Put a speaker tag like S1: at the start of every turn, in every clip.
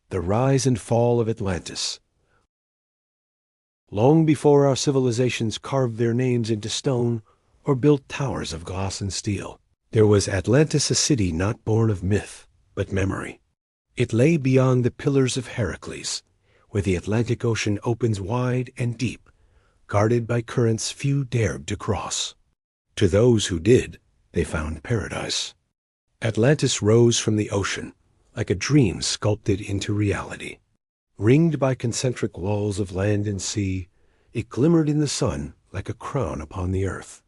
S1: The rise and fall of Atlantis. Long before our civilizations carved their names into stone or built towers of glass and steel, there was Atlantis, a city not born of myth, but memory. It lay beyond the Pillars of Heracles, where the Atlantic Ocean opens wide and deep, guarded by currents few dared to cross. To those who did, they found paradise. Atlantis rose from the ocean, like a dream sculpted into reality. Ringed by concentric walls of land and sea, it glimmered in the sun like a crown upon the earth.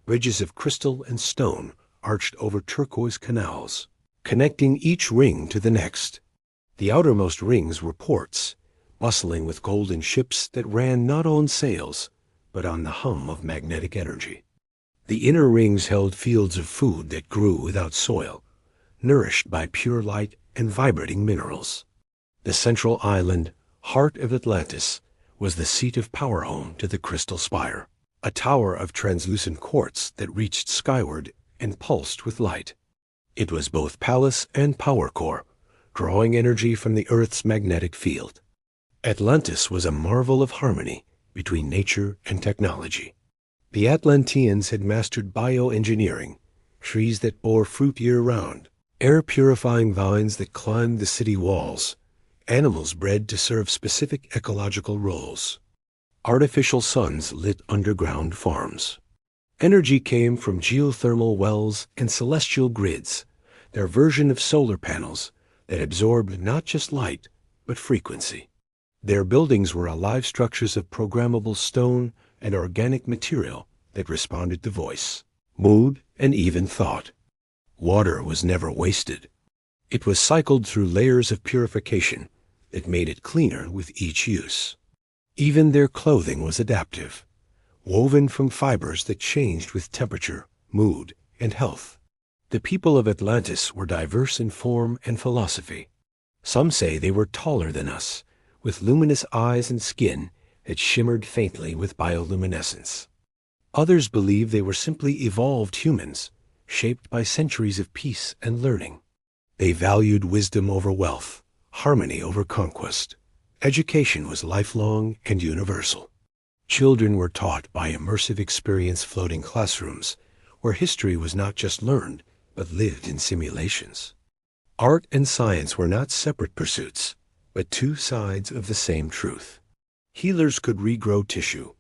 S1: Bridges of crystal and stone arched over turquoise canals, connecting each ring to the next. The outermost rings were ports, bustling with golden ships that ran not on sails, but on the hum of magnetic energy. The inner rings held fields of food that grew without soil, nourished by pure light and vibrating minerals. The central island, heart of Atlantis, was the seat of power, home to the crystal spire, a tower of translucent quartz that reached skyward and pulsed with light. It was both palace and power core, drawing energy from the Earth's magnetic field. Atlantis was a marvel of harmony between nature and technology. The Atlanteans had mastered bioengineering, trees that bore fruit year-round, air-purifying vines that climbed the city walls, animals bred to serve specific ecological roles. Artificial suns lit underground farms. Energy came from geothermal wells and celestial grids, their version of solar panels that absorbed not just light, but frequency. Their buildings were alive structures of programmable stone and organic material that responded to voice, mood, and even thought. Water was never wasted. It was cycled through layers of purification that made it cleaner with each use. Even their clothing was adaptive, woven from fibers that changed with temperature, mood, and health. The people of Atlantis were diverse in form and philosophy. Some say they were taller than us, with luminous eyes and skin that shimmered faintly with bioluminescence. Others believe they were simply evolved humans, shaped by centuries of peace and learning. They valued wisdom over wealth, harmony over conquest. Education was lifelong and universal. Children were taught by immersive experience floating classrooms, where history was not just learned, but lived in simulations. Art and science were not separate pursuits, but two sides of the same truth. Healers could regrow tissue,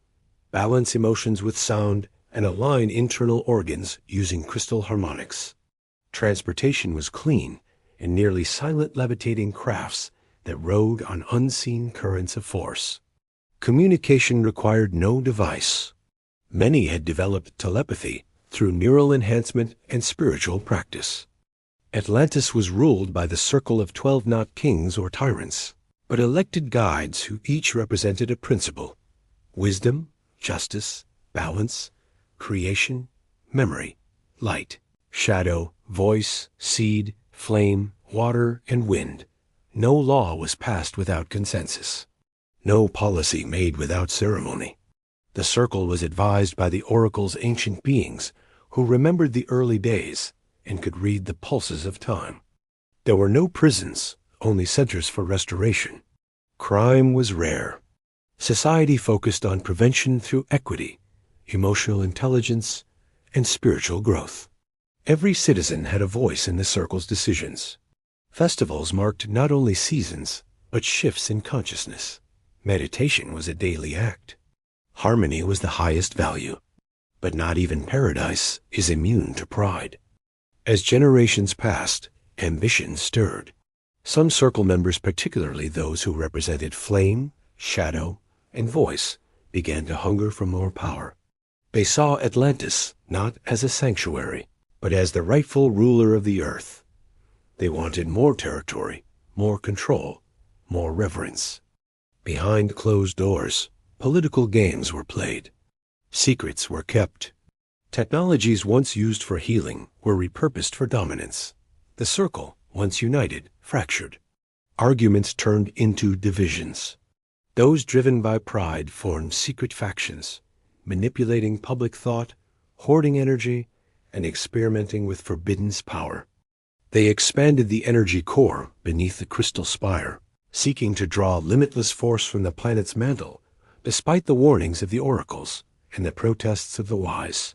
S1: balance emotions with sound, and align internal organs using crystal harmonics. Transportation was clean and nearly silent, levitating crafts that rode on unseen currents of force. Communication required no device. Many had developed telepathy through neural enhancement and spiritual practice. Atlantis was ruled by the circle of 12 not kings or tyrants, but elected guides who each represented a principle: wisdom, justice, balance, creation, memory, light, shadow, voice, seed, flame, water, and wind. No law was passed without consensus. No policy made without ceremony. The circle was advised by the oracle's ancient beings who remembered the early days and could read the pulses of time. There were no prisons, only centers for restoration. Crime was rare. Society focused on prevention through equity, emotional intelligence, and spiritual growth. Every citizen had a voice in the circle's decisions. Festivals marked not only seasons, but shifts in consciousness. Meditation was a daily act. Harmony was the highest value. But not even paradise is immune to pride. As generations passed, ambition stirred. Some circle members, particularly those who represented flame, shadow, and voice, began to hunger for more power. They saw Atlantis not as a sanctuary, but as the rightful ruler of the earth. They wanted more territory, more control, more reverence. Behind closed doors, political games were played. Secrets were kept. Technologies once used for healing were repurposed for dominance. The circle, once united, fractured. Arguments turned into divisions. Those driven by pride formed secret factions, manipulating public thought, hoarding energy, and experimenting with forbidden power. They expanded the energy core beneath the crystal spire, seeking to draw limitless force from the planet's mantle, despite the warnings of the oracles and the protests of the wise.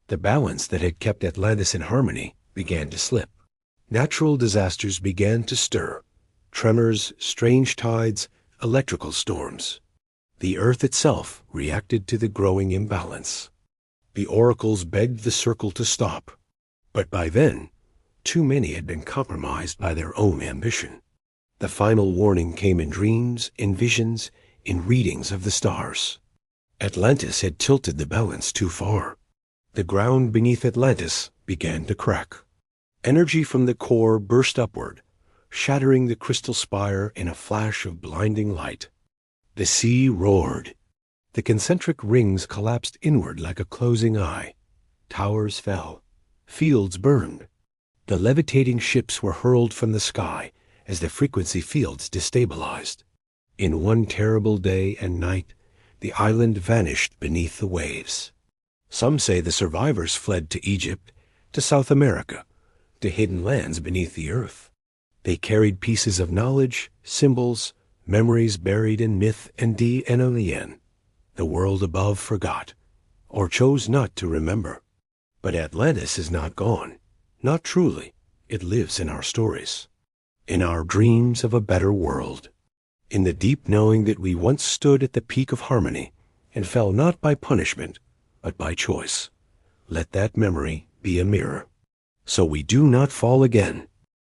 S1: The balance that had kept Atlantis in harmony began to slip. Natural disasters began to stir: tremors, strange tides, electrical storms. The Earth itself reacted to the growing imbalance. The oracles begged the circle to stop, but by then, too many had been compromised by their own ambition. The final warning came in dreams, in visions, in readings of the stars. Atlantis had tilted the balance too far. The ground beneath Atlantis began to crack. Energy from the core burst upward, shattering the crystal spire in a flash of blinding light. The sea roared. The concentric rings collapsed inward like a closing eye. Towers fell. Fields burned. The levitating ships were hurled from the sky as the frequency fields destabilized. In one terrible day and night, the island vanished beneath the waves. Some say the survivors fled to Egypt, to South America, to hidden lands beneath the earth. They carried pieces of knowledge, symbols, memories buried in myth and enlightened. The world above forgot, or chose not to remember. But Atlantis is not gone. Not truly. It lives in our stories, in our dreams of a better world, in the deep knowing that we once stood at the peak of harmony and fell not by punishment, but by choice. Let that memory be a mirror, so we do not fall again.